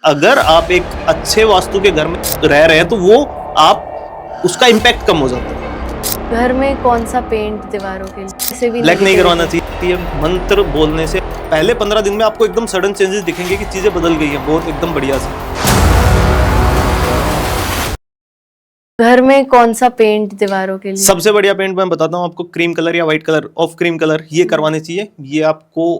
अगर आप एक अच्छे वास्तु के घर में रह रहे हैं तो वो आप उसका इम्पैक्ट कम हो जाता है। घर में कौन सा पेंट दीवारों के लिए ऐसे भी ब्लैक नहीं करवाना negativity- चाहिए। मंत्र बोलने से पहले 15 दिन में आपको एकदम सडन चेंजेस दिखेंगे कि चीजें बदल गई हैं बहुत एकदम बढ़िया से। घर में कौन सा पेंट दीवारों के लिए सबसे बढ़िया पेंट मैं बताता हूँ आपको, क्रीम कलर या white colour, of cream colour ये करवाने चाहिए। ये आपको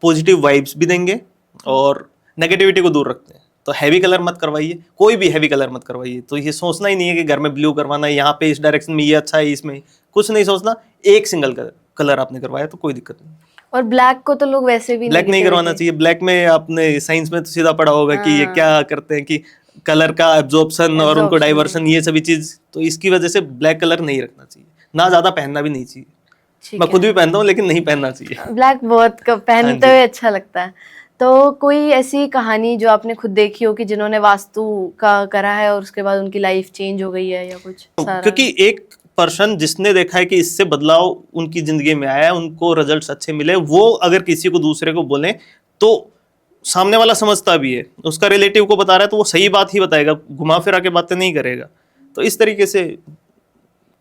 पॉजिटिव वाइब्स भी देंगे और नेगेटिविटी को दूर रखते हैं। तो हैवी कलर मत करवाइए, कोई भी हैवी कलर मत करवाइए। तो ये सोचना ही नहीं है कि घर में ब्लू करवाना है, यहाँ पे इस डायरेक्शन में ये अच्छा है, इसमें कुछ नहीं सोचना। एक सिंगल कलर आपने करवाया तो कोई दिक्कत नहीं। और ब्लैक को तो लोग वैसे भी ब्लैक नहीं negativity- करवाना चाहिए। ब्लैक में आपने साइंस में तो सीधा पढ़ा होगा कि ये क्या करते हैं कि कलर का एब्जॉर्प्शन और उनको Absorption, डाइवर्सन, ये सभी चीज। तो इसकी वजह से ब्लैक कलर नहीं रखना चाहिए, ना ज्यादा पहनना भी नहीं चाहिए। ठीक मैं है। खुद भी पहनता हूँ लेकिन नहीं पहनना चाहिए। ब्लैक बहुत पहनते हाँ जी। हुए अच्छा लगता है। तो कोई ऐसी कहानी जो आपने खुद देखी हो कि जिन्होंने वास्तु का करा है और उसके बाद उनकी लाइफ चेंज हो गई है या कुछ सारा? क्योंकि एक पर्सन जिसने देखा है कि इससे बदलाव उनकी जिंदगी में आया है, उनको रिजल्ट्स अच्छे मिले, वो अगर किसी को दूसरे को बोले तो सामने वाला समझता भी है। उसका रिलेटिव को बता रहा है तो वो सही बात ही बताएगा, घुमा फिरा के बातें नहीं करेगा। तो इस तरीके से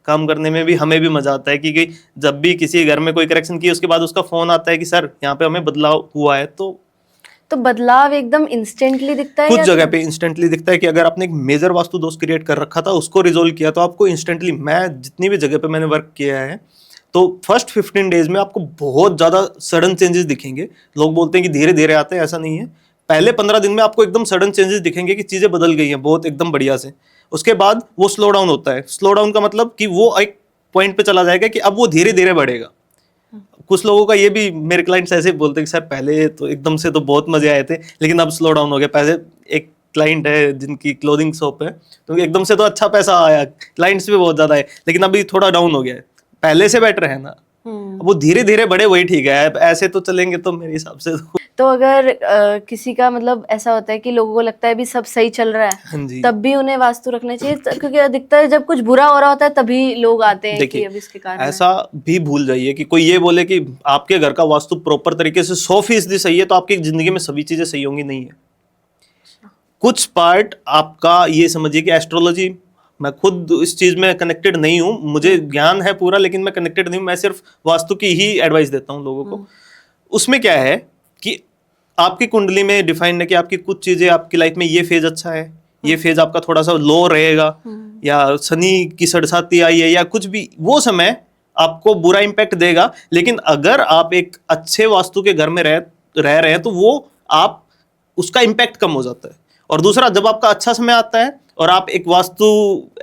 काम करने में भी हमें भी मजा आता है कि जब भी किसी घर में कोई करेक्शन किया उसके बाद उसका फोन आता है कि सर यहाँ पे हमें बदलाव हुआ है। तो बदलाव एकदम इंस्टेंटली दिखता है कुछ या जगह पे इंस्टेंटली दिखता है कि अगर आपने एक मेजर वास्तु दोष क्रिएट कर रखा था उसको रिजोल्व किया तो आपको इंस्टेंटली, मैं जितनी भी जगह पे मैंने वर्क किया है तो फर्स्ट 15 डेज में आपको बहुत ज्यादा सडन चेंजेस दिखेंगे। लोग बोलते हैं कि धीरे धीरे आते हैं, ऐसा नहीं है। पहले 15 दिन में आपको एकदम सडन चेंजेस दिखेंगे कि चीजें बदल गई हैं बहुत एकदम बढ़िया से। उसके बाद वो स्लो डाउन होता है। स्लो डाउन का मतलब कि वो एक पॉइंट पे चला जाएगा कि अब वो धीरे धीरे बढ़ेगा। कुछ लोगों का ये भी, मेरे क्लाइंट्स ऐसे बोलते हैं कि सर पहले तो एकदम से तो बहुत मजे आए थे लेकिन अब स्लो डाउन हो गया। पहले एक क्लाइंट है जिनकी क्लोथिंग शॉप है, तो एकदम से तो अच्छा पैसा आया, क्लाइंट्स भी बहुत ज्यादा है, लेकिन अभी थोड़ा डाउन हो गया है। पहले से बेटर है ना, अब वो धीरे धीरे बढ़े वही ठीक है। अब ऐसे तो चलेंगे तो मेरे हिसाब से तो अगर किसी का मतलब ऐसा होता है कि लोगों को लगता है भी सब सही चल रहा है, हाँ जी। तब भी उन्हें वास्तु रखना चाहिए क्योंकि अधिकतर है जब कुछ बुरा हो रहा होता है तभी लोग आते हैं कि देखिए, अब इसके कारण है। ऐसा भी भूल जाइए कि कोई ये बोले कि आपके घर का वास्तु प्रॉपर तरीके से 100% सही है तो आपकी जिंदगी में सभी चीजें सही होंगी, नहीं है। कुछ पार्ट आपका, ये समझिए कि एस्ट्रोलॉजी, मैं खुद इस चीज में कनेक्टेड नहीं हूँ, मुझे ज्ञान है पूरा लेकिन मैं कनेक्टेड नहीं हूँ। मैं सिर्फ वास्तु की ही एडवाइस देता हूँ लोगों को। उसमें क्या है कि आपकी कुंडली में डिफाइंड है कि आपकी कुछ चीजें, आपकी लाइफ में ये फेज अच्छा है, ये फेज आपका थोड़ा सा लो रहेगा, या शनि की सड़साती आई है या कुछ भी, वो समय आपको बुरा इंपैक्ट देगा। लेकिन अगर आप एक अच्छे वास्तु के घर में रह रहे हैं तो वो आप उसका इंपैक्ट कम हो जाता है। और दूसरा, जब आपका अच्छा समय आता है और आप एक वास्तु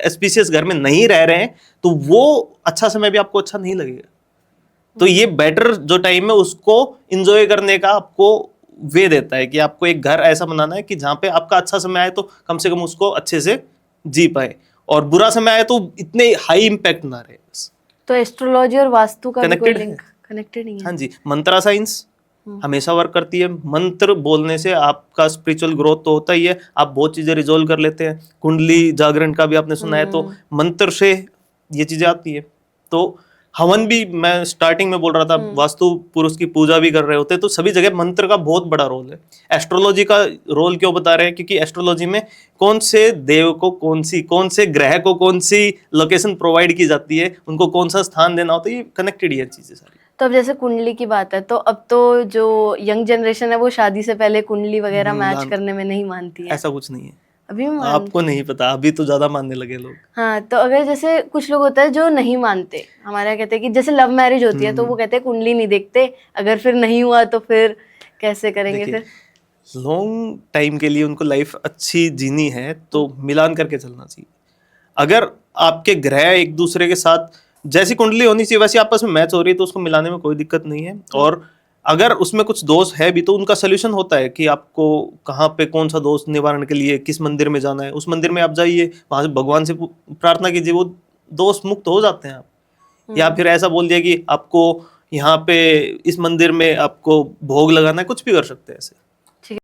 एस्पिशियस घर में नहीं रह रहे हैं तो वो अच्छा समय भी आपको अच्छा नहीं लगेगा। तो ये बेटर जो टाइम है उसको एंजॉय करने का आपको वे देता है कि आपको एक घर ऐसा बनाना है कि जहाँ पे आपका अच्छा समय आए तो कम से कम उसको अच्छे से जी पाए, और बुरा समय आए तो इतने हाई इम्पैक्ट ना रहे। तो एस्ट्रोलॉजी और वास्तु का भी कोई Connected है। लिंक कनेक्टेड नहीं है? हाँ जी, मंत्रा साइंस हमेशा वर्क करती है। मंत्र बोलने से आपका स्पिरिचुअल ग्रोथ तो होता ही है, आप बहुत चीजें रिजोल्व कर लेते हैं। कुंडली जागरण का भी आपने सुना है, तो मंत्र से ये चीजें आती है। तो हवन भी, मैं स्टार्टिंग में बोल रहा था, वास्तु पुरुष की पूजा भी कर रहे होते हैं, तो सभी जगह मंत्र का बहुत बड़ा रोल है। एस्ट्रोलॉजी का रोल क्यों बता रहे हैं? क्योंकि एस्ट्रोलॉजी में कौन से देव को कौन से ग्रह को कौन सी लोकेशन प्रोवाइड की जाती है, उनको कौन सा स्थान देना होता है, ये कनेक्टेड ही है चीजें सारी। तो अब जैसे कुंडली की बात है तो अब तो जो यंग जनरेशन है वो शादी से पहले कुंडली वगैरह मैच करने में नहीं मानती है। ऐसा कुछ नहीं है, अभी भी आपको नहीं पता, अभी तो ज्यादा मानने लगे लोग। हाँ, तो अगर जैसे कुछ लोग होता है जो नहीं मानते, हमारे यहाँ कहते हैं कि जैसे लव मैरिज होती है तो वो कहते हैं कुंडली नहीं देखते, अगर फिर नहीं हुआ तो फिर कैसे करेंगे? फिर लॉन्ग टाइम के लिए उनको लाइफ अच्छी जीनी है तो मिलान करके चलना चाहिए। अगर आपके ग्रह एक दूसरे के साथ, जैसी कुंडली होनी चाहिए वैसी आपस में मैच हो रही है तो उसको मिलाने में कोई दिक्कत नहीं है। और अगर उसमें कुछ दोष है भी तो उनका सोल्यूशन होता है कि आपको कहाँ पे कौन सा दोष निवारण के लिए किस मंदिर में जाना है, उस मंदिर में आप जाइए, वहां से भगवान से प्रार्थना कीजिए, वो दोष मुक्त हो जाते हैं आप। या फिर ऐसा बोल दिया कि आपको यहाँ पे इस मंदिर में आपको भोग लगाना है, कुछ भी कर सकते हैं ऐसे।